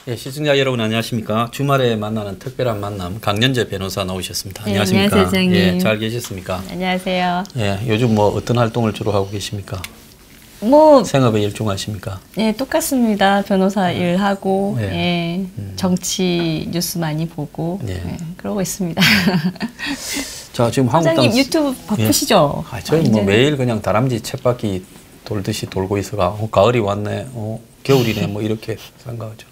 예, 시청자 여러분 안녕하십니까? 주말에 만나는 특별한 만남 강연재 변호사 나오셨습니다. 네, 안녕하십니까? 안녕하세요, 선생님. 예, 잘 계셨습니까? 안녕하세요. 예, 요즘 뭐 어떤 활동을 주로 하고 계십니까? 뭐 생업에 일중하십니까? 예, 똑같습니다. 변호사 일하고 예. 예, 정치 뉴스 많이 보고 예. 예, 그러고 있습니다. 자, 지금 한국당 사장님 유튜브 바쁘시죠? 예. 저희 뭐 매일 그냥 다람쥐 쳇바퀴 돌듯이 돌고 있어가 가을이 왔네, 겨울이네 뭐 이렇게 생각하죠.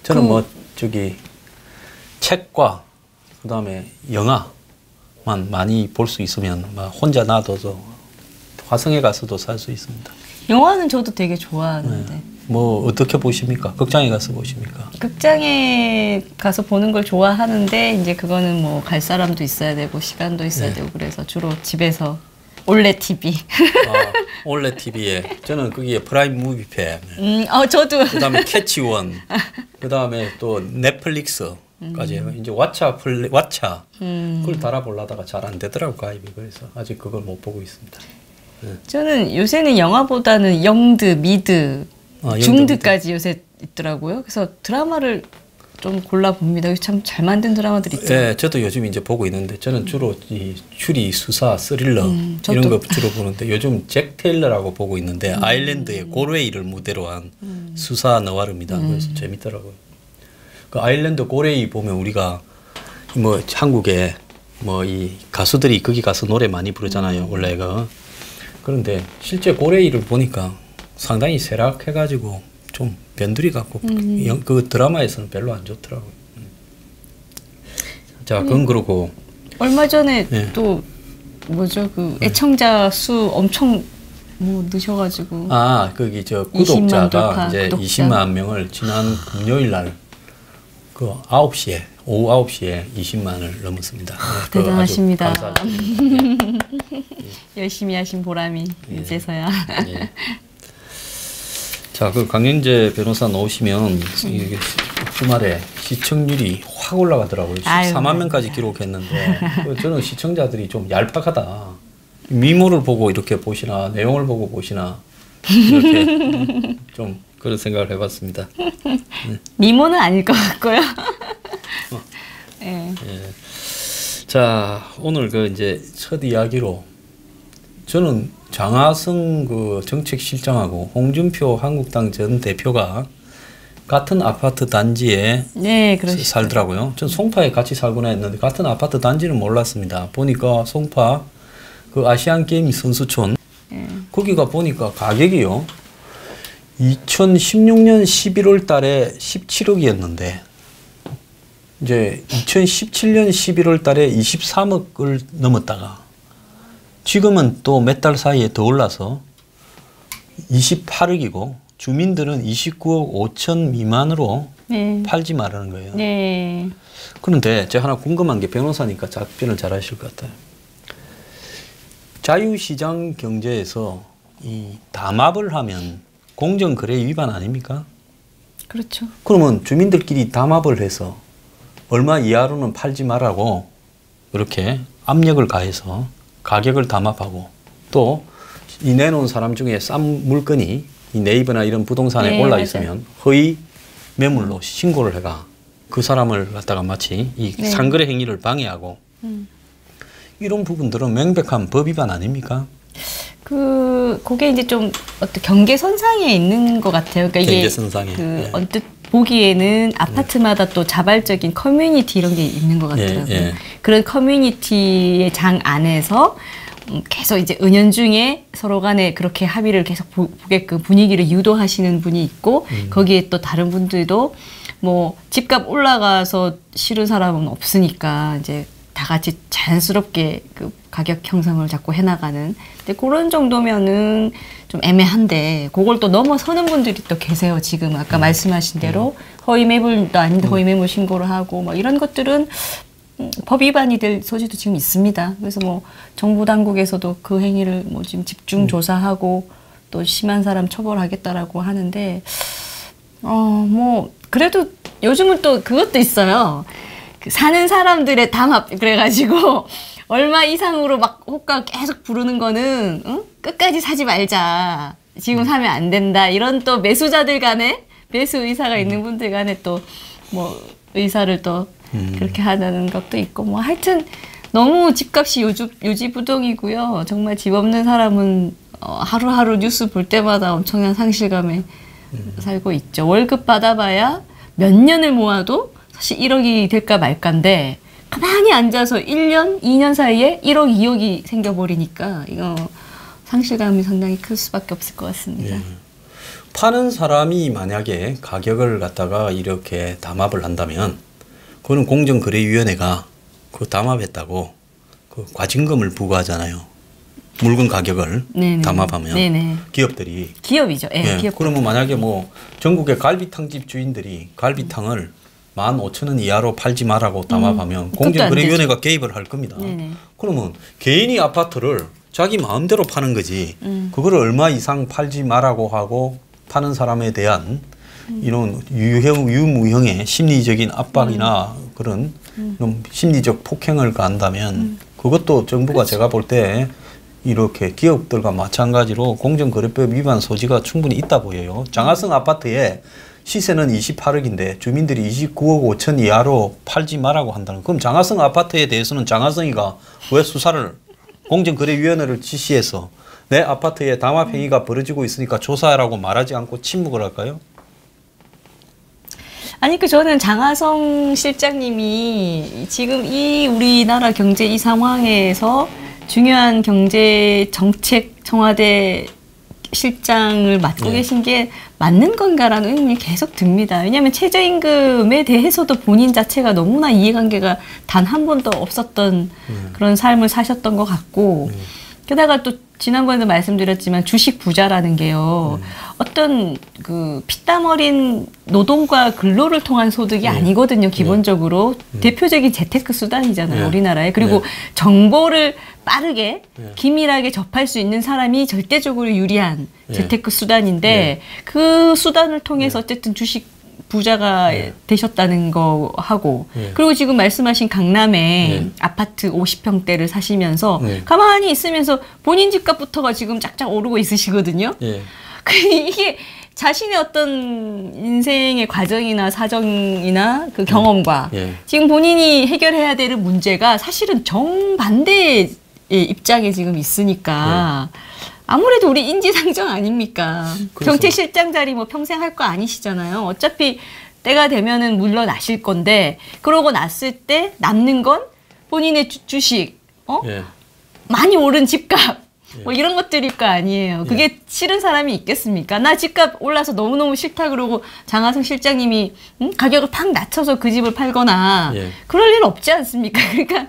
저는 뭐 저기 책과 그다음에 영화만 많이 볼 수 있으면 막 혼자 놔둬서 화성에 가서도 살 수 있습니다. 영화는 저도 되게 좋아하는데. 네. 뭐 어떻게 보십니까? 극장에 가서 보십니까? 극장에 가서 보는 걸 좋아하는데 이제 그거는 뭐 갈 사람도 있어야 되고 시간도 있어야 네. 되고 그래서 주로 집에서 올레 TV. 올레 TV에 저는 거기에 프라임 무비페. 저도. 그다음에 캐치원. 그다음에 또 넷플릭스까지 이제 왓챠 그걸 달아보려다가 잘 안 되더라고 가입이. 그래서 아직 그걸 못 보고 있습니다. 네. 저는 요새는 영화보다는 영드, 미드, 중드까지 요새 있더라고요. 그래서 드라마를 좀 골라봅니다. 참 잘 만든 드라마들이 있죠. 네, 저도 요즘 이제 보고 있는데 저는 주로 이 추리, 수사, 스릴러 이런 거 주로 보는데 요즘 잭 테일러라고 보고 있는데 아일랜드의 고레이를 무대로 한 수사 너와르입니다. 그래서 재밌더라고요. 그 아일랜드 고레이 보면 우리가 뭐 한국에 뭐 이 가수들이 거기 가서 노래 많이 부르잖아요. 원래 그런데 실제 고레이를 보니까 상당히 세락해가지고 좀 변두리 같고 그 드라마에서는 별로 안 좋더라고요. 자, 그건 그러고 얼마 전에 네. 또 뭐죠 그 애청자 수 엄청 뭐 넣으셔가지고 거기 저 구독자가 돌파, 이제 구독자. 20만 명을 지난 금요일 날 그 9시에 오후 9시에 20만을 넘었습니다. 네, 대단하십니다. 아주 감사합니다. 열심히 하신 보람이 이제서야. 예. 자, 그 강연재 변호사 나오시면 이게 주말에 시청률이 확 올라가더라고요. 14만 명까지 기록했는데 저는 시청자들이 좀 얄팍하다. 미모를 보고 이렇게 보시나 내용을 보고 보시나 이렇게 좀 그런 생각을 해봤습니다. 네. 미모는 아닐 것 같고요. 네. 예. 자, 오늘 그 이제 첫 이야기로 저는 장하성 그 정책실장하고 홍준표 한국당 전 대표가 같은 아파트 단지에 네, 살더라고요. 전 송파에 같이 살거나 했는데 같은 아파트 단지는 몰랐습니다. 보니까 송파 그 아시안 게임 선수촌 거기가 보니까 가격이요. 2016년 11월 달에 17억이었는데 이제 2017년 11월 달에 23억을 넘었다가 지금은 또 몇 달 사이에 더 올라서 28억이고 주민들은 29억 5천 미만으로 팔지 말라는 거예요. 네. 그런데 제가 하나 궁금한 게 변호사니까 답변을 잘 하실 것 같아요. 자유시장 경제에서 이 담합을 하면 공정거래 위반 아닙니까? 그렇죠. 그러면 주민들끼리 담합을 해서 얼마 이하로는 팔지 말라고 이렇게 압력을 가해서 가격을 담합하고 또 이 내놓은 사람 중에 싼 물건이 이 네이버나 이런 부동산에 올라 있으면 허위 매물로 신고를 해가 그 사람을 갖다가 마치 이 상거래 행위를 방해하고 이런 부분들은 명백한 법 위반 아닙니까? 그게 이제 좀 어떤 경계선상에 있는 것 같아요. 그러니까 이게 경계선상에. 언뜻 보기에는 아파트마다 또 자발적인 커뮤니티 이런 게 있는 것 같더라고요. 그런 커뮤니티의 장 안에서 계속 이제 은연중에 서로 간에 그렇게 합의를 계속 보게끔 분위기를 유도하시는 분이 있고 거기에 또 다른 분들도 뭐 집값 올라가서 싫은 사람은 없으니까 이제 다 같이 자연스럽게 그 가격 형성을 자꾸 해나가는. 근데 그런 정도면은 좀 애매한데 그걸 또 넘어서는 분들이 또 계세요. 지금 아까 말씀하신 대로 허위 매물도 아닌데 허위 매물 신고를 하고 막 이런 것들은 법 위반이 될 소지도 지금 있습니다. 그래서 뭐 정부 당국에서도 그 행위를 뭐 지금 집중 조사하고 또 심한 사람 처벌하겠다라고 하는데 뭐 그래도 요즘은 또 그것도 있어요. 그 사는 사람들의 담합 그래가지고 얼마 이상으로 막 호가 계속 부르는 거는 끝까지 사지 말자. 지금 사면 안 된다. 이런 또 매수자들 간에 배수 의사가 있는 분들 간에 또 뭐 의사를 또 그렇게 하는 것도 있고 뭐 하여튼 너무 집값이 요지부동이고요. 정말 집 없는 사람은 하루하루 뉴스 볼 때마다 엄청난 상실감에 살고 있죠. 월급 받아봐야 몇 년을 모아도 사실 1억이 될까 말까인데 가만히 앉아서 1년, 2년 사이에 1억, 2억이 생겨버리니까 이거 상실감이 상당히 클 수밖에 없을 것 같습니다. 파는 사람이 만약에 가격을 갖다가 이렇게 담합을 한다면 그거는 공정거래위원회가 그 담합했다고 그 과징금을 부과하잖아요. 물건 가격을 네네. 담합하면 네네. 기업들이 기업이죠. 네, 기업. 그러면 만약에 뭐 전국의 갈비탕집 주인들이 갈비탕을 15,000원 이하로 팔지 말라고 담합하면 공정거래위원회가 개입을 할 겁니다. 네네. 그러면 개인이 아파트를 자기 마음대로 파는 거지 그거를 얼마 이상 팔지 말라고 하고 파는 사람에 대한 이런 유무형의 심리적인 압박이나 그런 심리적 폭행을 가한다면 그것도 정부가 그렇죠. 제가 볼 때 이렇게 기업들과 마찬가지로 공정거래법 위반 소지가 충분히 있다 보여요. 장하성 아파트에 시세는 28억인데 주민들이 29억 5천 이하로 팔지 말라고 한다는 그럼 장하성 아파트에 대해서는 장하성이가 왜 수사를 공정거래위원회를 지시해서 내 아파트에 담합행위가 벌어지고 있으니까 조사하라고 말하지 않고 침묵을 할까요? 아니 저는 장하성 실장님이 지금 이 우리나라 경제 이 상황에서 중요한 경제 정책 청와대 실장을 맡고 계신 게 맞는 건가라는 의문이 계속 듭니다. 왜냐하면 최저임금에 대해서도 본인 자체가 너무나 이해관계가 단 한 번도 없었던 그런 삶을 사셨던 것 같고 게다가 또 지난번에도 말씀드렸지만 주식 부자라는 게요. 어떤 그 피땀 어린 노동과 근로를 통한 소득이 아니거든요. 기본적으로. 대표적인 재테크 수단이잖아요. 우리나라에. 그리고 정보를 빠르게 기밀하게 접할 수 있는 사람이 절대적으로 유리한 재테크 수단인데 그 수단을 통해서 어쨌든 주식 부자가 되셨다는 거 하고 그리고 지금 말씀하신 강남에 아파트 50평대를 사시면서 가만히 있으면서 본인 집값부터가 지금 쫙쫙 오르고 있으시거든요. 이게 자신의 어떤 인생의 과정이나 사정이나 그 경험과 지금 본인이 해결해야 될 문제가 사실은 정반대의 입장에 지금 있으니까 아무래도 우리 인지상정 아닙니까? 경제실장 자리 뭐 평생 할 거 아니시잖아요. 어차피 때가 되면은 물러나실 건데 그러고 났을 때 남는 건 본인의 주식, 많이 오른 집값 뭐 이런 것들일 거 아니에요. 그게 싫은 사람이 있겠습니까? 나 집값 올라서 너무너무 싫다 그러고 장하성 실장님이 가격을 팍 낮춰서 그 집을 팔거나 그럴 일 없지 않습니까? 그러니까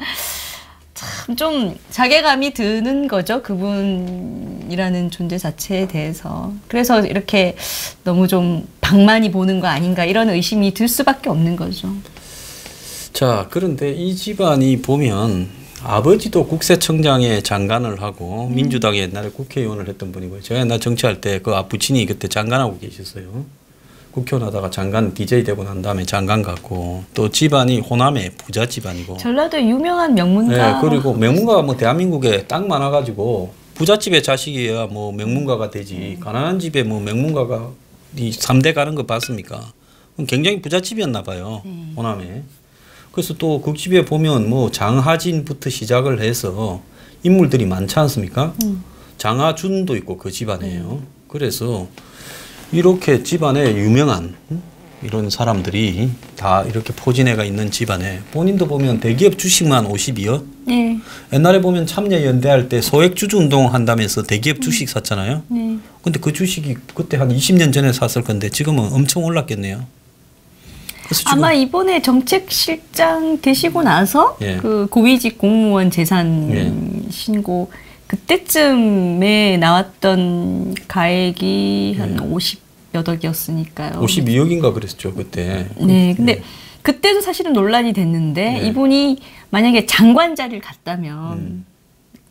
참 좀 자괴감이 드는 거죠. 그분이라는 존재 자체에 대해서. 그래서 이렇게 너무 좀 방만이 보는 거 아닌가 이런 의심이 들 수밖에 없는 거죠. 자, 그런데 이 집안이 보면 아버지도 국세청장에 장관을 하고 민주당에 옛날에 국회의원을 했던 분이고요. 제가 옛날 정치할 때 그 부친이 그때 장관하고 계셨어요. 국회의원 하다가 장관 DJ 되고 난 다음에 장관 갔고 또 집안이 호남의 부자 집안이고 전라도 유명한 명문가. 네, 그리고 명문가가 뭐 대한민국에 딱 많아가지고 부잣집의 자식이야 뭐 명문가가 되지 가난한 집에 뭐 명문가가 이 3대 가는 거 봤습니까? 굉장히 부잣집이었나 봐요. 호남에. 그래서 또 그 집에 보면 뭐 장하진부터 시작을 해서 인물들이 많지 않습니까? 장하준도 있고 그 집안이에요. 그래서 이렇게 집안에 유명한 이런 사람들이 다 이렇게 포진해가 있는 집안에 본인도 보면 대기업 주식만 52억? 네. 옛날에 보면 참여연대할 때 소액주주 운동 한다면서 대기업 주식 샀잖아요. 네. 근데 그 주식이 그때 한 20년 전에 샀을 건데 지금은 엄청 올랐겠네요. 아마 이번에 정책실장 되시고 나서 그 고위직 공무원 재산 신고 그때쯤에 나왔던 가액이 한 50몇 억이었으니까요. 52억인가 그랬죠 그때. 네, 근데 그때도 사실은 논란이 됐는데 이분이 만약에 장관 자리를 갔다면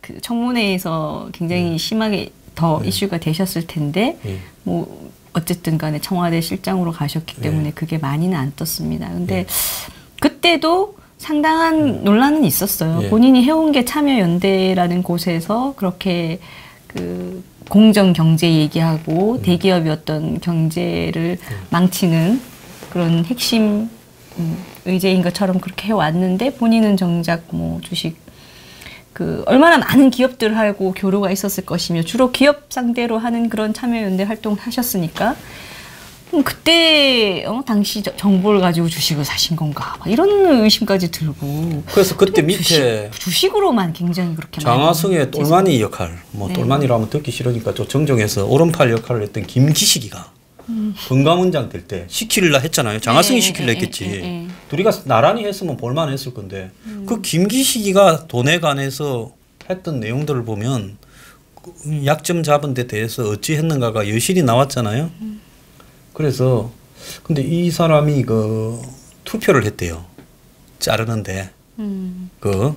그 청문회에서 굉장히 심하게 더 이슈가 되셨을 텐데 뭐 어쨌든 간에 청와대 실장으로 가셨기 때문에 그게 많이는 안 떴습니다. 근데 그때도 상당한 논란은 있었어요. 본인이 해온 게 참여연대라는 곳에서 그렇게 그 공정 경제 얘기하고 대기업이 어떤 경제를 망치는 그런 핵심 의제인 것처럼 그렇게 해왔는데 본인은 정작 뭐 주식 얼마나 많은 기업들하고 교류가 있었을 것이며 주로 기업 상대로 하는 그런 참여연대 활동을 하셨으니까 그때 당시 정보를 가지고 주식을 사신 건가 막 이런 의심까지 들고. 그래서 그때 밑에 주식으로만 굉장히 그렇게 장하성의 똘마니 역할, 뭐 네. 똘마니라면 듣기 싫으니까 좀 정정해서 오른팔 역할을 했던 김기식이가 금감원장 될 때 시키려 했잖아요. 장하성이 네, 시키려 했겠지. 둘이가 나란히 했으면 볼만했을 건데 그 김기식이가 돈에 관해서 했던 내용들을 보면 약점 잡은 데 대해서 어찌 했는가가 여실히 나왔잖아요. 그래서 근데 이 사람이 투표를 했대요. 자르는데 그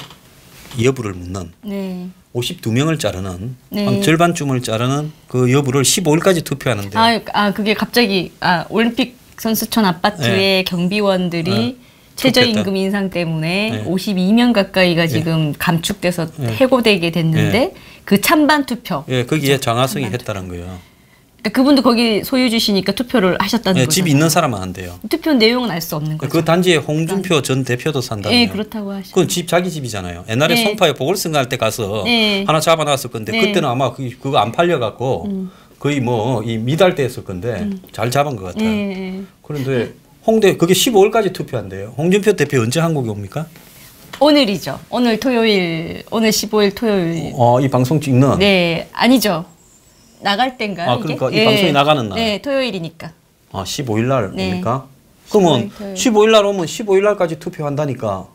여부를 묻는 네. 52명을 자르는 네. 한 절반쯤을 자르는 그 여부를 15일까지 투표하는데 그게 갑자기 올림픽 선수촌 아파트의 네. 경비원들이 최저임금 인상 때문에 네. 52명 가까이가 지금 감축돼서 해고되게 됐는데 네. 그 찬반 투표 거기에 장하성이 했다는 거예요. 그분도 거기 소유주시니까 투표를 하셨다는 거죠. 집 있는 사람은 안 돼요. 투표 내용은 알 수 없는 거죠. 그 단지에 홍준표 전 대표도 산다고요. 네, 그렇다고 하시죠. 그건 자기 집이잖아요. 옛날에 송파에 보궐선거 할 때 가서 하나 잡아놨을 건데 그때는 아마 그거 안 팔려갖고 거의 뭐 이 미달대였을 건데 잘 잡은 것 같아요. 그런데 홍대 그게 15일까지 투표한대요. 홍준표 대표 언제 한국에 옵니까? 오늘이죠. 오늘 토요일, 오늘 15일 토요일. 이 방송 찍는? 네, 아니죠. 나갈 땐가요? 그러니까 이 방송이 나가는 날. 네, 토요일이니까. 15일 날 옵니까? 그러면 15일 날 오면 15일 날까지 투표한다니까.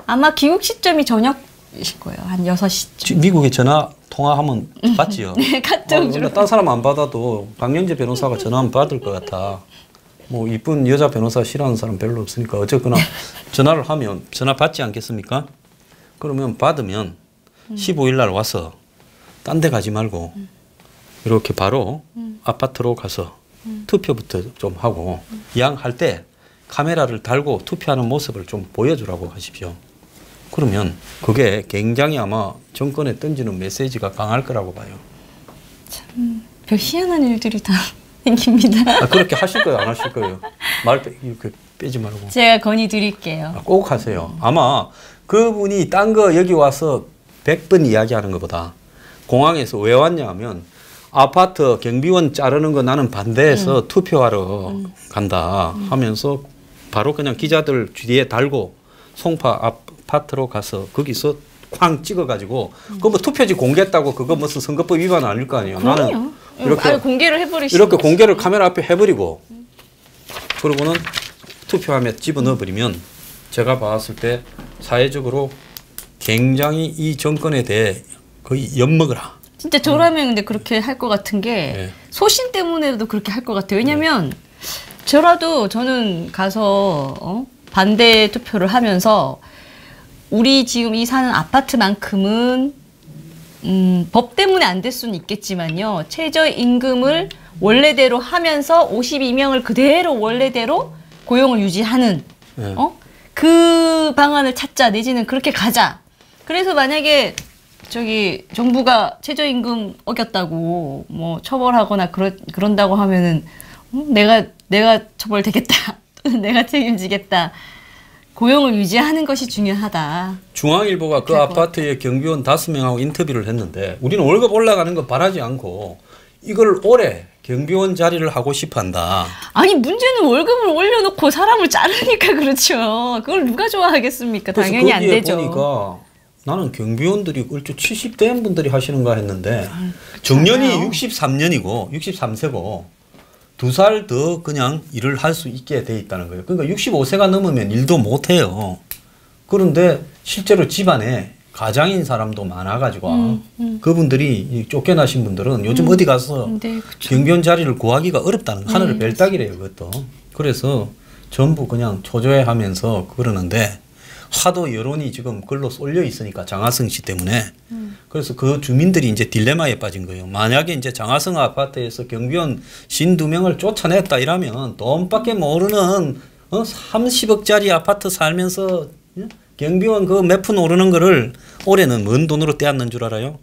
아마 귀국 시점이 저녁이실 거예요. 한 6시쯤. 미국에 전화 통화하면 받지요? 네, 카톡으로. 딴 사람 안 받아도 강영재 변호사가 전화하면 받을 것 같아. 뭐 이쁜 여자 변호사 싫어하는 사람 별로 없으니까 어쨌거나 전화를 하면 전화 받지 않겠습니까? 그러면 받으면 15일 날 와서 딴 데 가지 말고 이렇게 바로 아파트로 가서 투표부터 좀 하고 할 때 카메라를 달고 투표하는 모습을 좀 보여주라고 하십시오. 그러면 그게 굉장히 아마 정권에 던지는 메시지가 강할 거라고 봐요. 참 별 희한한 일들이 다 생깁니다. 그렇게 하실 거예요? 안 하실 거예요? 말 이렇게 빼지 말고. 제가 건의 드릴게요. 꼭 하세요. 아마 그분이 딴 거 여기 와서 100번 이야기하는 것보다 공항에서 왜 왔냐 하면 아파트 경비원 자르는 거 나는 반대해서 투표하러 간다 하면서 바로 그냥 기자들 뒤에 달고 송파 아파트로 가서 거기서 쾅 찍어가지고 그거 뭐 투표지 공개했다고 그거 무슨 선거법 위반 아닐 거 아니에요. 그럼요. 나는 이렇게 공개를 해버리시고 이렇게 공개를 카메라 앞에 해버리고 그러고는 투표함에 집어넣어버리면 제가 봤을 때 사회적으로 굉장히 이 정권에 대해 거의 엿먹으라. 진짜 저라면 근데 그렇게 할 것 같은 게 소신 때문에도 그렇게 할 것 같아요. 왜냐면 저는 가서 반대 투표를 하면서 우리 지금 이 사는 아파트만큼은 법 때문에 안 될 수는 있겠지만요. 최저임금을 원래대로 하면서 52명을 그대로 원래대로 고용을 유지하는 그 방안을 찾자 내지는 그렇게 가자. 그래서 만약에 정부가 최저임금 어겼다고 뭐 처벌하거나 그런다고 하면은 내가 처벌되겠다. 또는 내가 책임지겠다. 고용을 유지하는 것이 중요하다. 중앙일보가 그 아파트의 경비원 5명하고 인터뷰를 했는데 우리는 월급 올라가는 거 바라지 않고 이걸 올해 경비원 자리를 하고 싶어 한다. 아니 문제는 월급을 올려놓고 사람을 자르니까 그렇죠. 그걸 누가 좋아하겠습니까? 당연히 안 되죠. 보니까 나는 경비원들이 얼추 70대인 분들이 하시는가 했는데 정년이 63년이고 63세고 2살 더 그냥 일을 할 수 있게 돼 있다는 거예요. 그러니까 65세가 넘으면 일도 못 해요. 그런데 실제로 집안에 가장인 사람도 많아가지고 그분들이 쫓겨나신 분들은 요즘 어디 가서 네, 경비원 자리를 구하기가 어렵다는 하늘의 별따기래요. 그것도. 그래서 전부 그냥 초조해하면서 그러는데 하도 여론이 지금 글로 쏠려 있으니까 장하성 씨 때문에 그래서 그 주민들이 이제 딜레마에 빠진 거예요. 만약에 이제 장하성 아파트에서 경비원 52명을 쫓아냈다 이러면 돈밖에 모르는 30억짜리 아파트 살면서 경비원 그 몇 푼 오르는 거를 올해는 뭔 돈으로 떼었는 줄 알아요?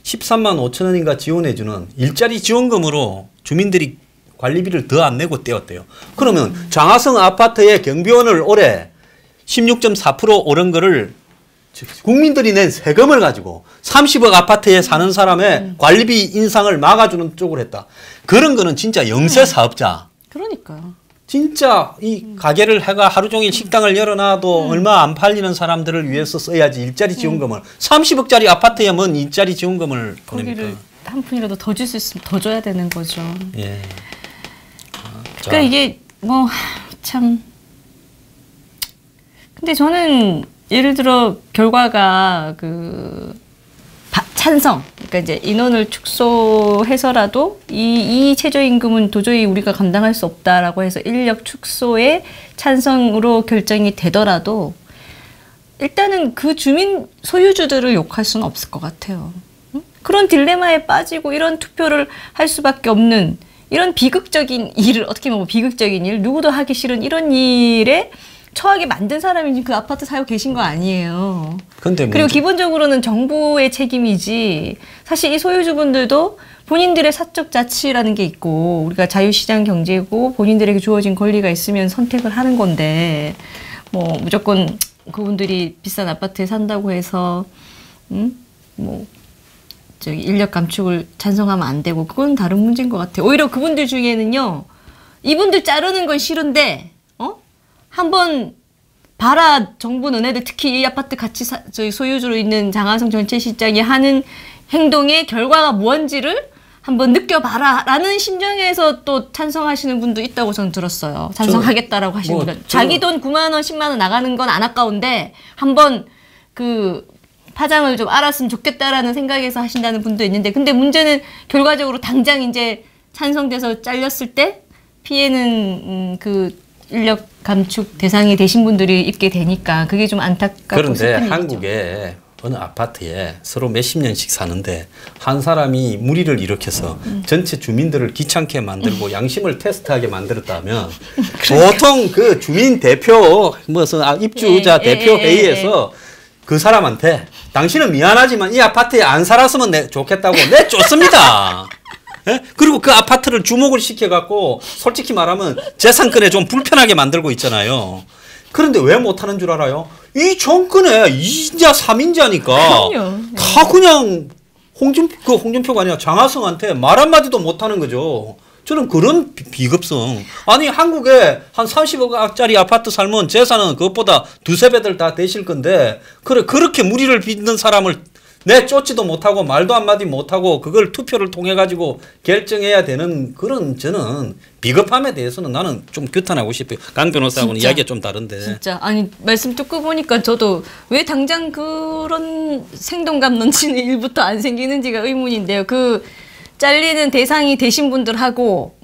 13만 5천 원인가 지원해주는 일자리 지원금으로 주민들이 관리비를 더 안 내고 떼었대요. 그러면 장하성 아파트의 경비원을 올해 16.4% 오른 거를 국민들이 낸 세금을 가지고 30억 아파트에 사는 사람의 관리비 인상을 막아주는 쪽으로 했다. 그런 거는 진짜 영세 사업자. 그러니까요. 진짜 이 가게를 해가 하루 종일 식당을 열어놔도 얼마 안 팔리는 사람들을 위해서 써야지 일자리 지원금을 30억짜리 아파트에 뭔 일자리 지원금을 거기를 한 푼이라도 더 줄 수 있으면 더 줘야 되는 거죠. 예. 그러니까 이게 뭐 참. 근데 저는 예를 들어 결과가 찬성, 그러니까 이제 인원을 축소해서라도 이 최저임금은 도저히 우리가 감당할 수 없다라고 해서 인력 축소에 찬성으로 결정이 되더라도 일단은 그 주민 소유주들을 욕할 수는 없을 것 같아요. 응? 그런 딜레마에 빠지고 이런 투표를 할 수밖에 없는 이런 비극적인 일을 어떻게 보면 비극적인 일, 누구도 하기 싫은 이런 일에 처하게 만든 사람이 그 아파트 살고 계신 거 아니에요. 그리고 기본적으로는 정부의 책임이지 사실 이 소유주분들도 본인들의 사적 자치라는 게 있고 우리가 자유시장 경제고 본인들에게 주어진 권리가 있으면 선택을 하는 건데 뭐 무조건 그분들이 비싼 아파트에 산다고 해서 뭐 저기 인력 감축을 찬성하면 안 되고 그건 다른 문제인 것 같아요. 오히려 그분들 중에는요. 이분들 자르는 건 싫은데 한번 봐라 정부 너네들 특히 이 아파트 같이 저희 소유주로 있는 장하성 전체시장이 하는 행동의 결과가 뭔지를 한번 느껴봐라 라는 심정에서 또 찬성하시는 분도 있다고 저는 들었어요. 찬성하겠다라고 하시는 분들. 자기 돈 9만 원 10만 원 나가는 건 안 아까운데 한번 그 파장을 좀 알았으면 좋겠다라는 생각에서 하신다는 분도 있는데 근데 문제는 결과적으로 당장 이제 찬성돼서 잘렸을 때 피해는 그 인력 감축 대상이 되신 분들이 입게 되니까 그게 좀 안타깝고 그런데 한국에 어느 아파트에 서로 몇십 년씩 사는데 한 사람이 무리를 일으켜서 전체 주민들을 귀찮게 만들고 양심을 테스트하게 만들었다면 보통 그 주민 대표 무슨 입주자 대표 회의에서 그 사람한테 당신은 미안하지만 이 아파트에 안 살았으면 좋겠다고 내쫓습니다. 예? 그리고 그 아파트를 주목을 시켜갖고 솔직히 말하면 재산권에 좀 불편하게 만들고 있잖아요. 그런데 왜 못하는 줄 알아요? 이 정권에 2인자 3인자니까 다 그냥 홍준표가 아니라 장하성한테 말 한마디도 못하는 거죠. 저는 그런 비급성. 아니 한국에 한 30억짜리 아파트 살면 재산은 그것보다 두세 배들 다 되실 건데 그렇게 무리를 빚는 사람을 내쫓지도 못하고 말도 한마디 못하고 그걸 투표를 통해 가지고 결정해야 되는 그런 저는 비겁함에 대해서는 나는 좀 규탄하고 싶어요. 강 변호사하고는 이야기가 좀 다른데. 진짜 아니 말씀 듣고 보니까 저도 왜 당장 그런 생동감 넘치는 일부터 안 생기는지가 의문인데요. 그 잘리는 대상이 되신 분들하고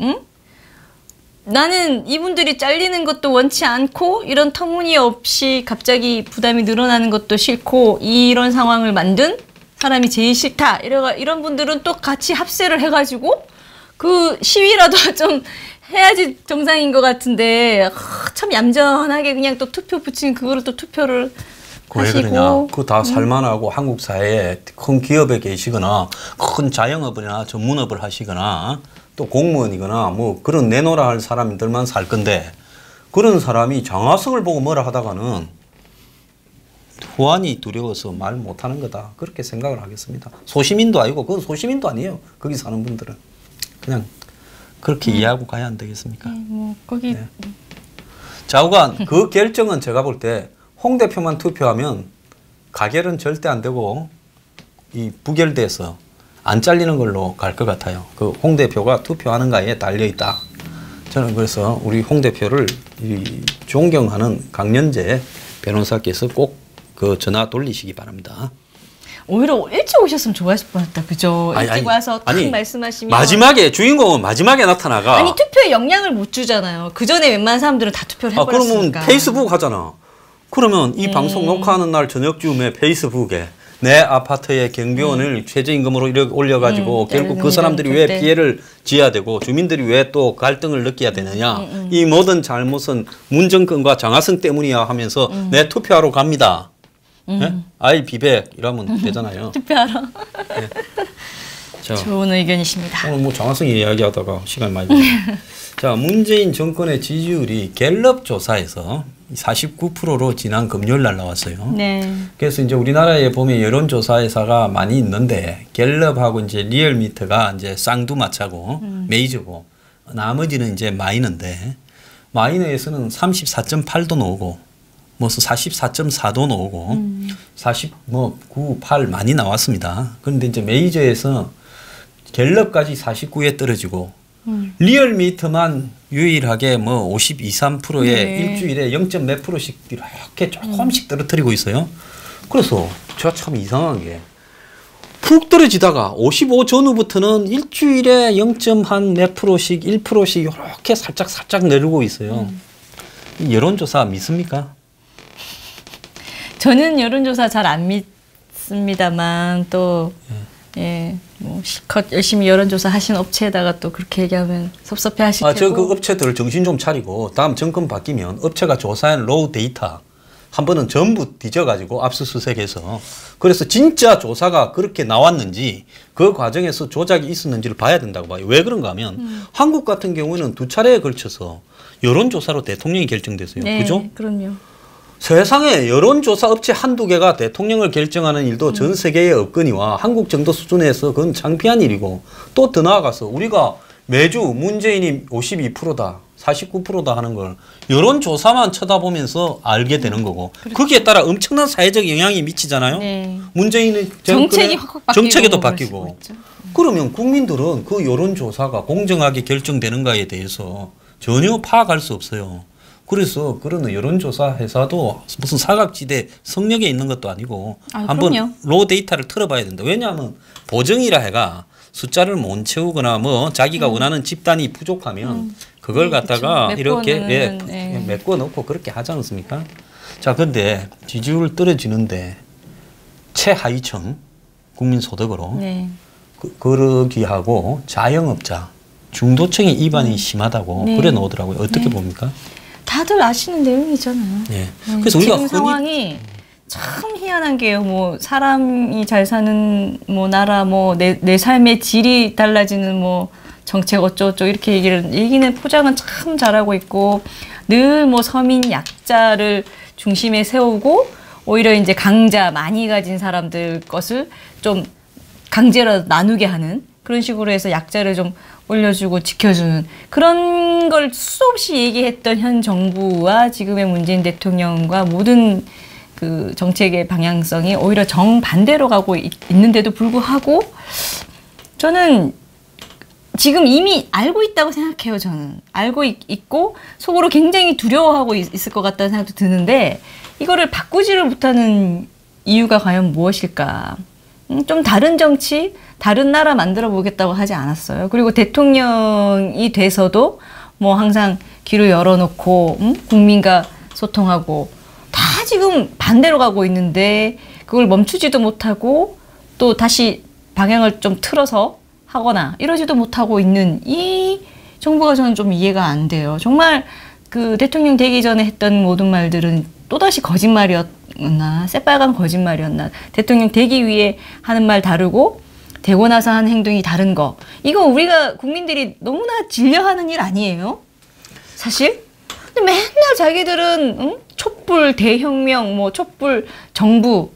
나는 이분들이 잘리는 것도 원치 않고 이런 터무니없이 갑자기 부담이 늘어나는 것도 싫고 이런 상황을 만든 사람이 제일 싫다. 이런 분들은 또 같이 합세를 해가지고 그 시위라도 좀 해야지 정상인 것 같은데 참 얌전하게 그냥 또 투표 붙인 그거를 또 투표를 하시고. 그거 다 살만하고 한국 사회에 큰 기업에 계시거나 큰 자영업이나 전문업을 하시거나 또 공무원이거나 뭐 그런 내놓으라 할 사람들만 살 건데 그런 사람이 장하성을 보고 뭐라 하다가는 후환이 두려워서 말 못하는 거다. 그렇게 생각을 하겠습니다. 소시민도 아니고 그건 소시민도 아니에요. 거기 사는 분들은. 그냥 그렇게 이해하고 가야 안 되겠습니까? 뭐 거기 네. 좌우간 그 결정은 제가 볼 때 홍 대표만 투표하면 가결은 절대 안 되고 이 부결돼서 안 잘리는 걸로 갈 것 같아요. 그 홍 대표가 투표하는가에 달려 있다. 저는 그래서 우리 홍 대표를 존경하는 강연재 변호사께서 꼭 그 전화 돌리시기 바랍니다. 오히려 일찍 오셨으면 좋았을 뻔했다. 그죠? 일찍 와서 딱 말씀하시면 마지막에 주인공은 마지막에 나타나가. 아니 투표에 영향을 못 주잖아요. 그 전에 웬만한 사람들은 다 투표를 해버렸으니까. 그러면 페이스북 하잖아. 그러면 이 방송 녹화하는 날 저녁쯤에 페이스북에 내 아파트의 경비원을 최저임금으로 이렇게 올려가지고 결국 그 사람들이 왜 피해를 지어야 되고 주민들이 왜 또 갈등을 느껴야 되느냐. 이 모든 잘못은 문정권과 장하성 때문이야 하면서 내 투표하러 갑니다. 네? I 비백 이러면 되잖아요. 투표하러. 네. 자, 좋은 의견이십니다. 오늘 뭐 장학생이 이야기하다가 시간 많이 자, 문재인 정권의 지지율이 갤럽 조사에서 49%로 지난 금요일 날 나왔어요. 네. 그래서 이제 우리나라에 보면 여론조사 회사가 많이 있는데 갤럽하고 이제 리얼미터가 이제 쌍두마차고 메이저고 나머지는 이제 마이너인데 마이너에서는 34.8도 나오고 뭐 44.4도 나오고 49, 8 많이 나왔습니다. 그런데 이제 메이저에서 갤럽까지 49에 떨어지고 리얼미터만 유일하게 뭐 52, 3%에 네. 일주일에 0. 몇 %씩 이렇게 조금씩 떨어뜨리고 있어요. 그래서 제가 참 이상한 게 푹 떨어지다가 55 전후부터는 일주일에 0. 한 몇 %씩 1%씩 이렇게 살짝 내리고 있어요. 이 여론조사 믿습니까? 저는 여론조사 잘 안 믿습니다만 또 예, 뭐 실컷 열심히 여론조사 하신 업체에다가 또 그렇게 얘기하면 섭섭해 하실 테고. 저 그 업체들 정신 좀 차리고 다음 정권 바뀌면 업체가 조사한 로우 데이터 한 번은 전부 뒤져가지고 압수수색해서 그래서 진짜 조사가 그렇게 나왔는지 그 과정에서 조작이 있었는지를 봐야 된다고 봐요. 왜 그런가 하면 한국 같은 경우에는 2차례에 걸쳐서 여론조사로 대통령이 결정됐어요. 네, 그죠? 그럼요. 세상에 여론조사 업체 한두 개가 대통령을 결정하는 일도 전 세계에 없거니와 한국 정도 수준에서 그건 창피한 일이고 또 더 나아가서 우리가 매주 문재인이 52%다 49%다 하는 걸 여론조사만 쳐다보면서 알게 되는 거고 거기에 따라 엄청난 사회적 영향이 미치잖아요. 네. 문재인의 정책이 확 바뀌고 정책에도 바뀌고 그러면 국민들은 그 여론조사가 공정하게 결정되는가에 대해서 전혀 파악할 수 없어요. 그래서 그런 여론조사 회사도 무슨 사각지대 성역에 있는 것도 아니고 한번 로 데이터를 틀어봐야 된다. 왜냐하면 보정이라 해가 숫자를 못 채우거나 뭐 자기가 원하는 집단이 부족하면 그걸 갖다가 그쵸. 이렇게 메꿔 놓고 그렇게 하지 않습니까? 자, 근데 지지율 떨어지는데 최하위층 국민소득으로 네. 그러기 하고 자영업자 중도층의 이반이 심하다고 네. 그래 놓더라고요. 어떻게 봅니까? 다들 아시는 내용이잖아요. 네. 그래서 우리가 지금 상황이 참 희한한 게요. 뭐 사람이 잘 사는 뭐 나라 뭐 내 삶의 질이 달라지는 뭐 정책 어쩌고저쩌고 이렇게 얘기는 포장은 참 잘하고 있고 늘 뭐 서민 약자를 중심에 세우고 오히려 이제 강자 많이 가진 사람들 것을 좀 강제로 나누게 하는 그런 식으로 해서 약자를 좀 올려주고 지켜주는 그런 걸 수없이 얘기했던 현 정부와 지금의 문재인 대통령과 모든 그 정책의 방향성이 오히려 정반대로 가고 있는데도 불구하고 저는 지금 이미 알고 있다고 생각해요. 저는 알고 있고 속으로 굉장히 두려워하고 있을 것 같다는 생각도 드는데 이거를 바꾸지를 못하는 이유가 과연 무엇일까? 좀 다른 정치, 다른 나라 만들어 보겠다고 하지 않았어요. 그리고 대통령이 돼서도 뭐 항상 귀를 열어놓고 국민과 소통하고 다 지금 반대로 가고 있는데 그걸 멈추지도 못하고 또 다시 방향을 좀 틀어서 하거나 이러지도 못하고 있는 이 정부가 저는 좀 이해가 안 돼요. 정말 그 대통령 되기 전에 했던 모든 말들은 또다시 거짓말이었나 새빨간 거짓말이었나 대통령 되기 위해 하는 말 다르고 되고 나서 하는 행동이 다른 거 이거 우리가 국민들이 너무나 질려하는 일 아니에요? 사실? 근데 맨날 자기들은 촛불 대혁명 뭐 촛불 정부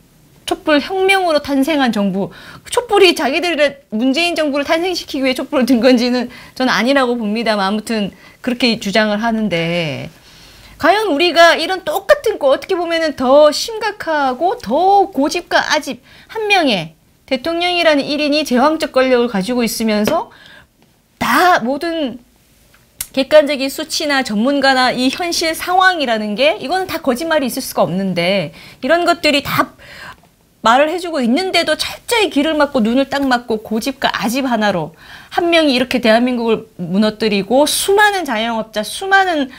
촛불 혁명으로 탄생한 정부 촛불이 자기들의 문재인 정부를 탄생시키기 위해 촛불을 든 건지는 저는 아니라고 봅니다만 아무튼 그렇게 주장을 하는데 과연 우리가 이런 똑같은 거 어떻게 보면은 더 심각하고 더 고집과 아집 한 명의 대통령이라는 1인이 제왕적 권력을 가지고 있으면서 다 모든 객관적인 수치나 전문가나 이 현실 상황이라는 게 이거는 다 거짓말이 있을 수가 없는데 이런 것들이 다 말을 해주고 있는데도 철저히 귀를 막고 눈을 딱 막고 고집과 아집 하나로 한 명이 이렇게 대한민국을 무너뜨리고 수많은 자영업자, 수많은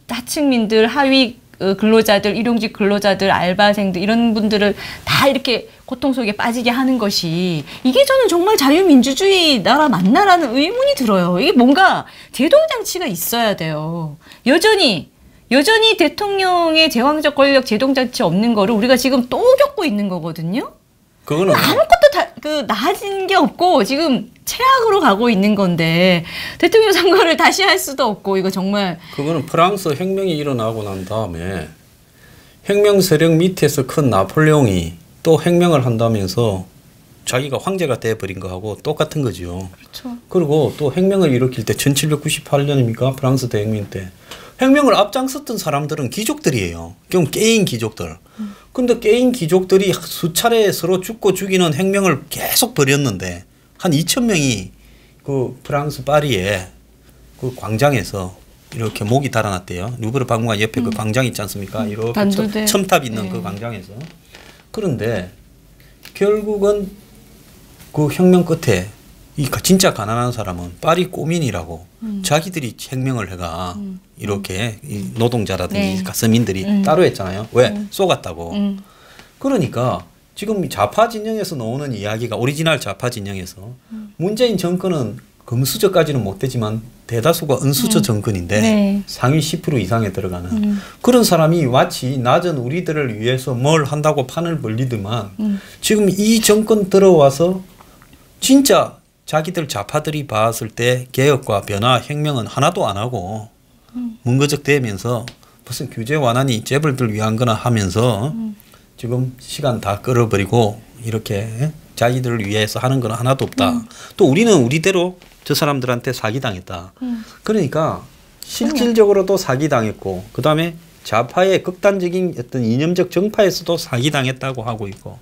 하층민들, 하위 근로자들, 일용직 근로자들, 알바생들 이런 분들을 다 이렇게 고통 속에 빠지게 하는 것이 이게 저는 정말 자유민주주의 나라 맞나라는 의문이 들어요. 이게 뭔가 제동장치가 있어야 돼요. 여전히 여전히 대통령의 제왕적 권력 제동자치 없는 거를 우리가 지금 또 겪고 있는 거거든요. 그거는 아무것도 나아진 게 없고 지금 최악으로 가고 있는 건데 대통령 선거를 다시 할 수도 없고 이거 정말. 그거는 프랑스 혁명이 일어나고 난 다음에 혁명 세력 밑에서 큰 나폴레옹이 또 혁명을 한다면서 자기가 황제가 돼버린 거하고 똑같은 거죠. 그렇죠. 그리고 또 혁명을 일으킬 때 1798년입니까? 프랑스 대혁명 때. 혁명을 앞장섰던 사람들은 귀족들이에요. 그럼 깨인 귀족들. 근데 깨인 귀족들이 수차례 서로 죽고 죽이는 혁명을 계속 벌였는데 한 2,000명이 그 프랑스 파리에 그 광장에서 이렇게 목이 달아났대요. 루브르 박물관 옆에 그 광장 있지 않습니까? 이렇게 첨탑 있는 네. 그 광장에서. 그런데 결국은 그 혁명 끝에 이 진짜 가난한 사람은 파리 꼬민이라고 자기들이 혁명을 해가 이렇게 이 노동자라든지 네. 서민들이 따로 했잖아요. 왜? 쏘갔다고. 그러니까 지금 좌파 진영에서 나오는 이야기가 오리지널 좌파 진영에서 문재인 정권은 금수저까지는 못 되지만 대다수가 은수저 정권인데 네. 상위 10% 이상에 들어가는 그런 사람이 마치 낮은 우리들을 위해서 뭘 한다고 판을 벌리더만 지금 이 정권 들어와서 진짜 자기들 좌파들이 봤을 때 개혁과 변화, 혁명은 하나도 안 하고 문거적 되면서 무슨 규제 완화니 재벌들 위한 거나 하면서 지금 시간 다 끌어버리고 이렇게 자기들을 위해서 하는 건 하나도 없다. 또 우리는 우리대로 저 사람들한테 사기당했다. 그러니까 실질적으로도 사기당했고 그다음에 좌파의 극단적인 어떤 이념적 정파에서도 사기당했다고 하고 있고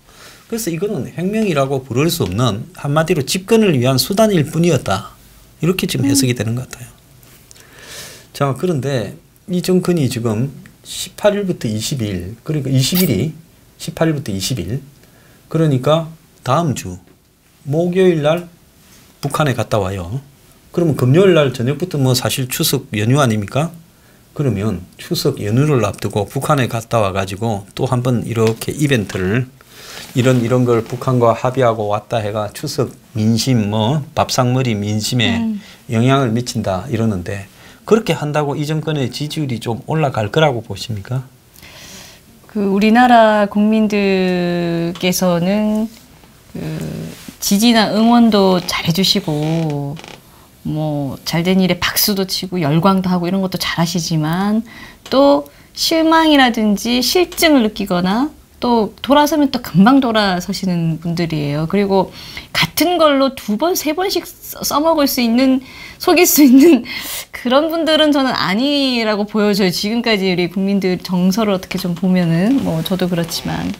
그래서 이거는 혁명이라고 부를 수 없는 한마디로 집권을 위한 수단일 뿐이었다. 이렇게 지금 해석이 되는 것 같아요. 자, 그런데 이 정권이 지금 18일부터 20일, 그러니까 20일이 18일부터 20일, 그러니까 다음 주 목요일 날 북한에 갔다 와요. 그러면 금요일 날 저녁부터 뭐 사실 추석 연휴 아닙니까? 그러면 추석 연휴를 앞두고 북한에 갔다 와가지고 또 한번 이렇게 이벤트를 이런 걸 북한과 합의하고 왔다 해가 추석 민심 뭐 밥상머리 민심에 영향을 미친다 이러는데 그렇게 한다고 이 정권의 지지율이 좀 올라갈 거라고 보십니까? 그 우리나라 국민들께서는 그 지지나 응원도 잘해주시고 뭐 잘된 일에 박수도 치고 열광도 하고 이런 것도 잘하시지만 또 실망이라든지 실증을 느끼거나 또 돌아서면 또 금방 돌아서시는 분들이에요. 그리고 같은 걸로 2번, 3번씩 써먹을 수 있는, 속일 수 있는 그런 분들은 저는 아니라고 보여져요. 지금까지 우리 국민들 정서를 어떻게 좀 보면은, 뭐 저도 그렇지만.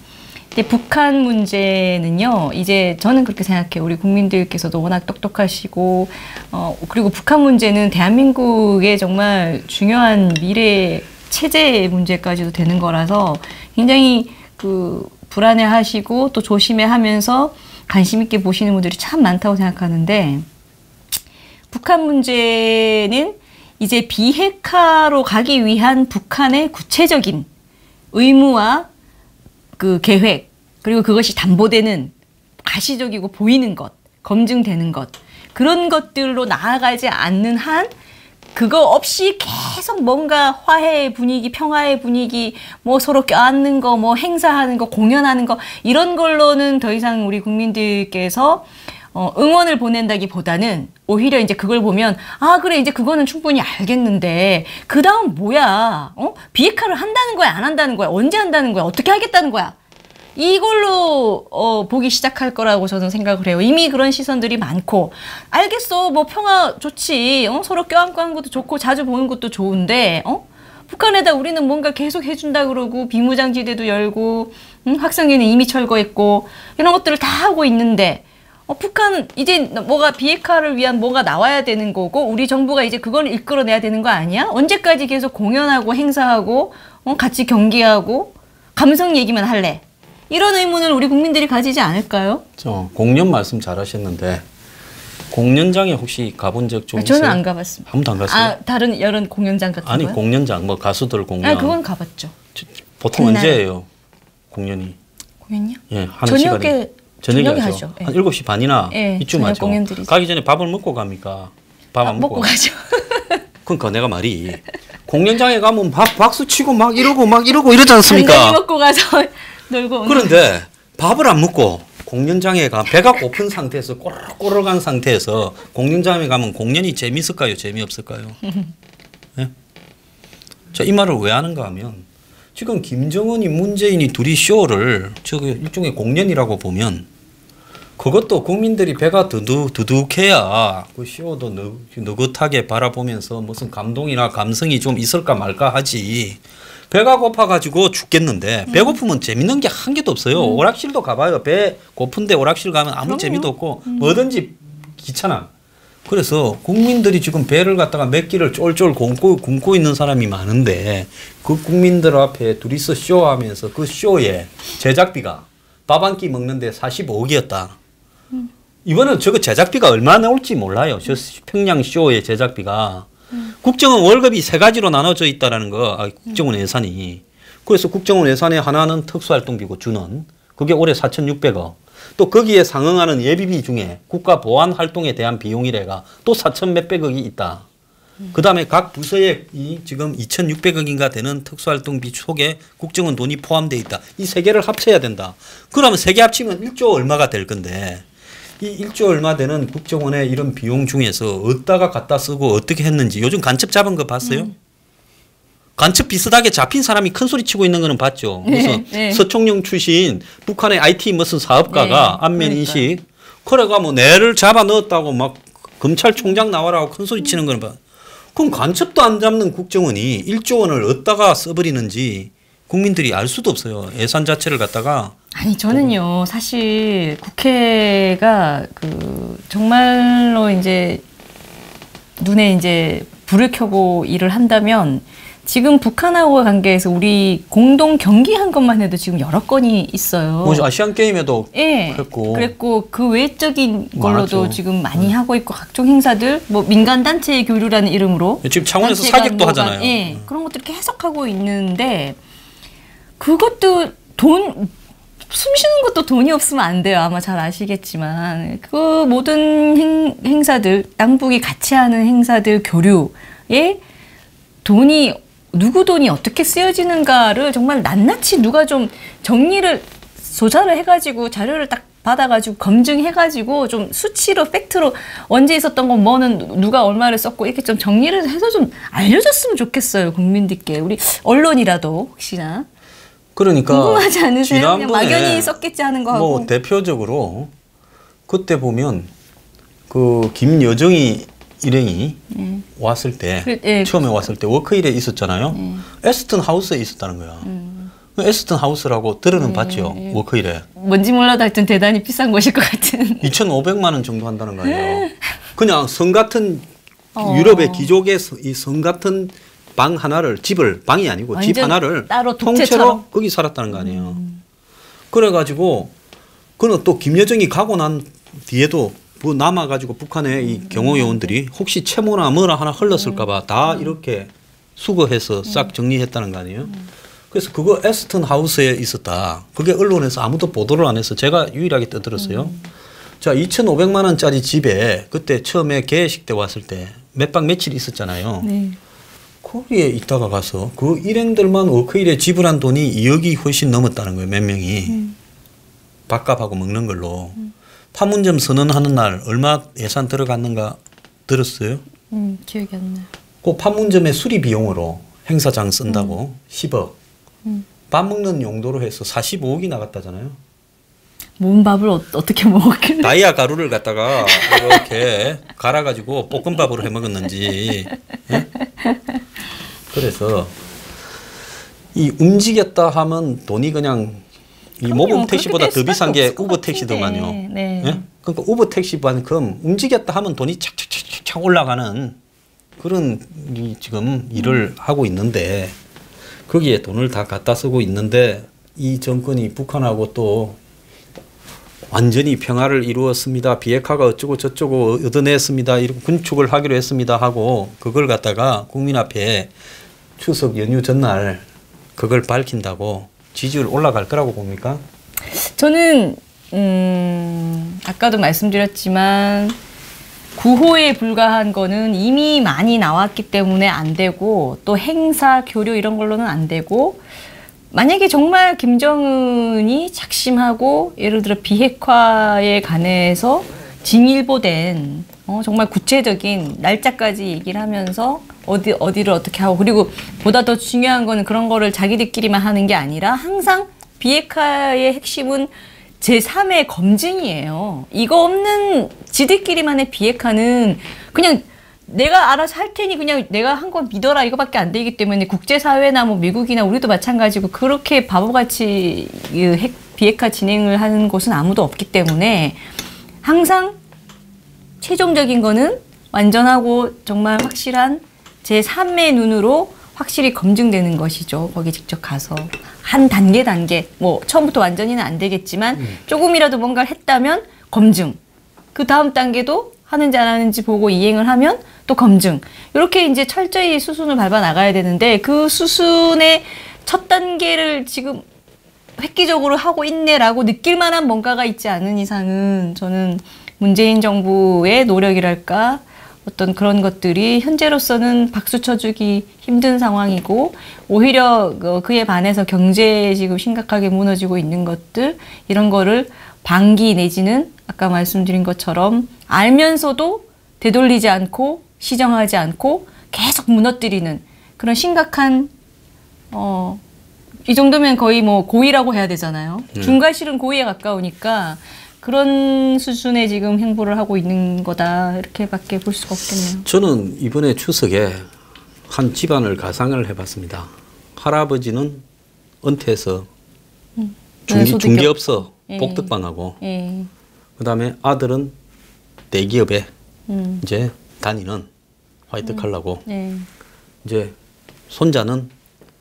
근데 북한 문제는요, 이제 저는 그렇게 생각해요. 우리 국민들께서도 워낙 똑똑하시고, 그리고 북한 문제는 대한민국의 정말 중요한 미래 체제 문제까지도 되는 거라서 굉장히 그 불안해하시고 또 조심해하면서 관심 있게 보시는 분들이 참 많다고 생각하는데 북한 문제는 이제 비핵화로 가기 위한 북한의 구체적인 의무와 그 계획 그리고 그것이 담보되는 가시적이고 보이는 것, 검증되는 것 그런 것들로 나아가지 않는 한 그거 없이 계속 뭔가 화해의 분위기, 평화의 분위기, 뭐 서로 껴안는 거, 뭐 행사하는 거, 공연하는 거 이런 걸로는 더 이상 우리 국민들께서 응원을 보낸다기보다는 오히려 이제 그걸 보면 아 그래 이제 그거는 충분히 알겠는데 그 다음 뭐야? 비핵화를 한다는 거야, 안 한다는 거야, 언제 한다는 거야, 어떻게 하겠다는 거야? 이걸로 보기 시작할 거라고 저는 생각을 해요. 이미 그런 시선들이 많고 알겠어 뭐 평화 좋지 서로 껴안고 하는 것도 좋고 자주 보는 것도 좋은데 북한에다 우리는 뭔가 계속 해준다 그러고 비무장지대도 열고 확성기는 이미 철거했고 이런 것들을 다 하고 있는데 북한은 이제 뭐가 비핵화를 위한 뭐가 나와야 되는 거고 우리 정부가 이제 그걸 이끌어내야 되는 거 아니야? 언제까지 계속 공연하고 행사하고 같이 경기하고 감성 얘기만 할래? 이런 의문을 우리 국민들이 가지지 않을까요? 공연 말씀 잘하셨는데 공연장에 혹시 가본 적 좀 있어요? 저는 안 가봤습니다. 한 번도 안 갔어요? 아 다른 여름 공연장 같은 아니 거요? 공연장 뭐 가수들 공연. 아 그건 가봤죠. 보통 언제예요? 공연이? 공연이요? 예, 하는 시간이 저녁에 하죠. 한 7시 반이나 네, 이쯤 하죠. 공연들이죠. 가기 전에 밥을 먹고 갑니까? 밥 안 먹고 가죠. 그러니까 내가 말이 공연장에 가면 박수 치고 막 이러고 이러지 않습니까? 간단히 먹고 가서 놀고 오는. 그런데 밥을 안 먹고 공연장에 가 배가 고픈 상태에서 꼬르륵한 상태에서 공연장에 가면 공연이 재미있을까요? 재미없을까요? 네? 자, 이 말을 왜 하는가 하면 지금 김정은이 문재인이 둘이 쇼를 저기 일종의 공연이라고 보면 그것도 국민들이 배가 두둑해야 그 쇼도 느긋하게 바라보면서 무슨 감동이나 감성이 좀 있을까 말까 하지. 배가 고파가지고 죽겠는데 배고프면 재밌는 게 한 개도 없어요. 오락실도 가봐요. 배 고픈데 오락실 가면 아무 그럼요. 재미도 없고 뭐든지 귀찮아. 그래서 국민들이 지금 배를 갖다가 몇 끼를 쫄쫄 굶고 있는 사람이 많은데 그 국민들 앞에 둘이서 쇼하면서 그 쇼에 제작비가 밥 한 끼 먹는데 45억이었다. 이번엔 저거 제작비가 얼마나 나올지 몰라요. 저 평양 쇼의 제작비가. 국정원 월급이 세 가지로 나눠져 있다라는 거, 국정원 예산이. 그래서 국정원 예산의 하나는 특수활동비고 주는 그게 올해 4,600억. 또 거기에 상응하는 예비비 중에 국가 보안 활동에 대한 비용이래가 또 4천 몇백억이 있다. 그 다음에 각 부서에 지금 2,600억인가 되는 특수활동비 속에 국정원 돈이 포함되어 있다. 이 세 개를 합쳐야 된다. 그러면 세 개 합치면 1조 얼마가 될 건데 이 1조 얼마 되는 국정원의 이런 비용 중에서 어디다가 갖다 쓰고 어떻게 했는지 요즘 간첩 잡은 거 봤어요? 간첩 비슷하게 잡힌 사람이 큰 소리 치고 있는 거는 봤죠. 그래서 서총령 출신 북한의 IT 무슨 사업가가 안면 인식 그래가 뭐 내를 잡아 넣었다고 막 검찰총장 나와라고 큰 소리 치는 거는 봐. 그럼 간첩도 안 잡는 국정원이 1조 원을 어디다가 써버리는지 국민들이 알 수도 없어요. 예산 자체를 갖다가. 아니 저는요 사실 국회가 그 정말로 이제 눈에 이제 불을 켜고 일을 한다면 지금 북한하고의 관계에서 우리 공동 경기한 것만 해도 지금 여러 건이 있어요. 뭐 아시안 게임에도 그랬고 그 외적인 걸로도 많았죠. 지금 많이 하고 있고 각종 행사들 뭐 민간 단체의 교류라는 이름으로 지금 창원에서 사격도 하잖아요. 그런 것들 계속 하고 있는데 그것도 숨 쉬는 것도 돈이 없으면 안 돼요. 아마 잘 아시겠지만 그 모든 행사들 양북이 같이 하는 행사들 교류에 돈이 누구 돈이 어떻게 쓰여지는가를 정말 낱낱이 누가 좀 정리를 조사를 해가지고 자료를 딱 받아가지고 검증해가지고 좀 수치로 팩트로 언제 있었던 건 뭐는 누가 얼마를 썼고 이렇게 좀 정리를 해서 좀 알려줬으면 좋겠어요. 국민들께 우리 언론이라도 혹시나 그러니까 궁금하지 않으세요? 그냥 막연히 썼겠지 하는 거 하고. 뭐 대표적으로 그때 보면 그 김여정이 일행이 왔을 때 처음에 왔을 때 워크힐에 있었잖아요. 에스턴 하우스에 있었다는 거야. 에스턴 하우스라고 들어는 봤죠. 워크힐에. 뭔지 몰라도 하여튼 대단히 비싼 곳일 것 같은. 2,500만 원 정도 한다는 거예요. 그냥 성 같은 유럽의 귀족의 이 성 같은 방 하나를 집을 방이 아니고 집 하나를 통째로 거기 살았다는 거 아니에요. 그래가지고 그는 또 김여정이 가고 난 뒤에도 뭐 남아가지고 북한의 이 경호요원들이 혹시 채모나 뭐나 하나 흘렀을까봐 다 이렇게 수거해서 싹 정리했다는 거 아니에요. 그래서 그거 에스턴 하우스에 있었다. 그게 언론에서 아무도 보도를 안 해서 제가 유일하게 떠들었어요. 자, 2,500만 원짜리 집에 그때 처음에 개회식 때 왔을 때 몇 박 며칠 있었잖아요. 거기에 있다가 가서 그 일행들만 워크힐에 지불한 돈이 2억이 훨씬 넘었다는 거예요. 몇 명이. 밥값하고 먹는 걸로. 판문점 선언하는 날 얼마 예산 들어갔는가 들었어요? 기억이 안 나요. 그 판문점의 수리 비용으로 행사장 쓴다고 10억. 밥 먹는 용도로 해서 45억이 나갔다잖아요. 뭔 밥을 어떻게 먹었길래? 다이아 가루를 갖다가 이렇게 갈아가지고 볶음밥으로 해 먹었는지. 예? 그래서 이 움직였다 하면 돈이 그냥 이 모범 택시보다 더 비싼 게 우버 택시더만요. 예? 그러니까 우버 택시만큼 움직였다 하면 돈이 착착착착 올라가는 그런 지금 일을 하고 있는데 거기에 돈을 다 갖다 쓰고 있는데 이 정권이 북한하고 또 완전히 평화를 이루었습니다. 비핵화가 어쩌고 저쩌고 얻어냈습니다. 이렇게 군축을 하기로 했습니다 하고 그걸 갖다가 국민 앞에 추석 연휴 전날 그걸 밝힌다고 지지율 올라갈 거라고 봅니까? 저는 아까도 말씀드렸지만 구호에 불과한 거는 이미 많이 나왔기 때문에 안 되고 또 행사, 교류 이런 걸로는 안 되고 만약에 정말 김정은이 작심하고 예를 들어 비핵화에 관해서 징일보된 정말 구체적인 날짜까지 얘기를 하면서 어디를 어떻게 하고 그리고 보다 더 중요한 거는 그런 거를 자기들끼리만 하는 게 아니라 항상 비핵화의 핵심은 제3의 검증이에요. 이거 없는 지들끼리만의 비핵화는 그냥 내가 알아서 할 테니 그냥 내가 한 건 믿어라 이거밖에 안 되기 때문에 국제사회나 뭐 미국이나 우리도 마찬가지고 그렇게 바보같이 비핵화 진행을 하는 곳은 아무도 없기 때문에 항상 최종적인 거는 완전하고 정말 확실한 제3의 눈으로 확실히 검증되는 것이죠. 거기 직접 가서 한 단계 뭐 처음부터 완전히는 안 되겠지만 조금이라도 뭔가를 했다면 검증 그 다음 단계도 하는지 안 하는지 보고 이행을 하면 또 검증 이렇게 이제 철저히 수순을 밟아 나가야 되는데 그 수순의 첫 단계를 지금 획기적으로 하고 있네라고 느낄 만한 뭔가가 있지 않은 이상은 저는 문재인 정부의 노력이랄까 어떤 그런 것들이 현재로서는 박수 쳐주기 힘든 상황이고 오히려 그에 반해서 경제에 지금 심각하게 무너지고 있는 것들 이런 거를 방기 내지는 아까 말씀드린 것처럼 알면서도 되돌리지 않고 시정하지 않고 계속 무너뜨리는 그런 심각한 이 정도면 거의 뭐 고의라고 해야 되잖아요. 중과실은 고의에 가까우니까 그런 수준의 지금 행보를 하고 있는 거다 이렇게밖에 볼 수가 없겠네요. 저는 이번에 추석에 한 집안을 가상을 해봤습니다. 할아버지는 은퇴해서 중개업소 복덕방하고 그다음에 아들은 대기업에 이제 다니는 화이트 칼라고 이제 손자는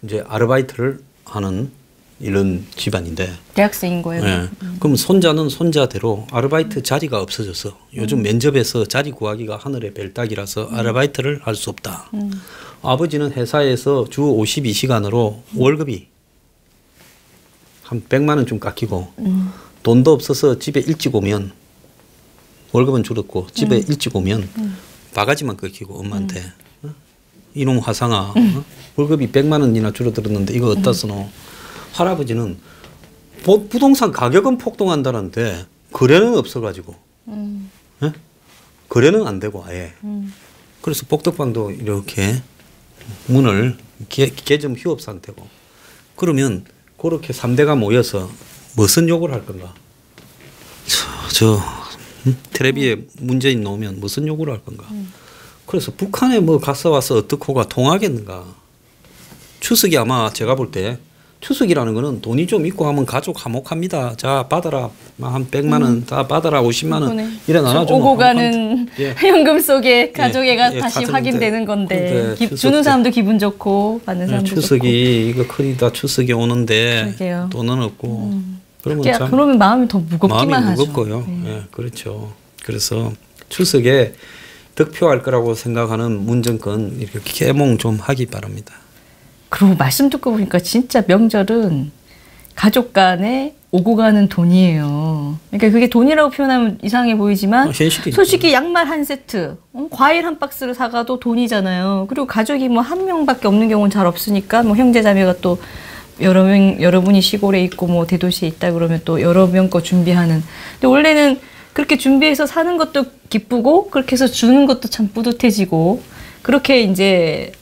이제 아르바이트를 하는 이런 집안인데 대학생인 거예요. 네. 그럼 손자는 손자대로 아르바이트 자리가 없어져서 요즘 면접에서 자리 구하기가 하늘의 별따기라서 아르바이트를 할 수 없다. 아버지는 회사에서 주 52시간으로 월급이 한 100만 원쯤 깎이고 돈도 없어서 집에 일찍 오면 월급은 줄었고 집에 일찍 오면 바가지만 꺾이고 엄마한테 이놈 화상아 월급이 100만 원이나 줄어들었는데 이거 어디다 쓰노. 할아버지는 부동산 가격은 폭등한다는데 거래는 없어가지고 예? 거래는 안 되고 아예 그래서 복덕방도 이렇게 문을 개점 휴업 상태고 그러면 그렇게 3대가 모여서 무슨 욕을 할 건가. 텔레비에 문재인 나오면 무슨 욕을 할 건가. 그래서 북한에 뭐 가서 와서 어떻고가 통하겠는가. 추석이 아마 제가 볼 때 추석이라는 거는 돈이 좀 있고 하면 가족 화목합니다. 자 받아라 한 100만 원 다 받아라 50만 원 이래 나눠주면 오고 가는 현금 속에 가족애가 다시 확인되는 건데 주는 사람도 기분 좋고 받는 사람도 추석이 좋고. 이거 크리다 추석이 오는데 그러게요. 돈은 없고 그러면 마음이 더 무겁기만 마음이 하죠. 무겁고요. 네, 그렇죠. 그래서 추석에 득표할 거라고 생각하는 문정권 이렇게 계몽 좀 하기 바랍니다. 그리고 말씀 듣고 보니까 진짜 명절은 가족 간에 오고 가는 돈이에요. 그러니까 그게 돈이라고 표현하면 이상해 보이지만 솔직히 양말 한 세트, 과일 한 박스를 사가도 돈이잖아요. 그리고 가족이 뭐 한 명밖에 없는 경우는 잘 없으니까 뭐 형제 자매가 또 여러분이 시골에 있고 뭐 대도시에 있다 그러면 또 여러 명 거 준비하는. 근데 원래는 그렇게 준비해서 사는 것도 기쁘고 그렇게 해서 주는 것도 참 뿌듯해지고 그렇게 이제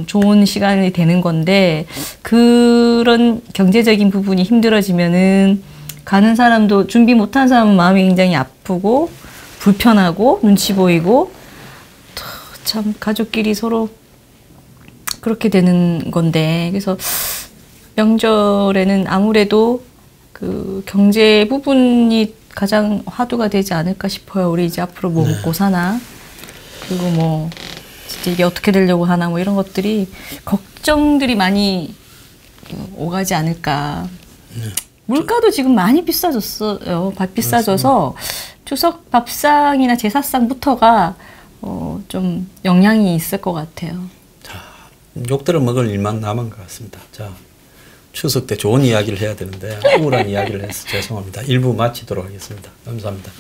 좋은 시간이 되는 건데 그런 경제적인 부분이 힘들어지면은 가는 사람도 준비 못한 사람은 마음이 굉장히 아프고 불편하고 눈치 보이고 참 가족끼리 서로 그렇게 되는 건데 그래서 명절에는 아무래도 그 경제 부분이 가장 화두가 되지 않을까 싶어요. 우리 이제 앞으로 뭐 먹고 사나 그리고 뭐 진짜 이게 어떻게 되려고 하나 뭐 이런 것들이 걱정들이 많이 오가지 않을까. 물가도 지금 많이 비싸졌어요. 비싸져서 추석 밥상이나 제사상부터가 좀 영향이 있을 것 같아요. 자, 욕들을 먹을 일만 남은 것 같습니다. 자, 추석 때 좋은 이야기를 해야 되는데 우울한 이야기를 해서 죄송합니다. 1부 마치도록 하겠습니다. 감사합니다.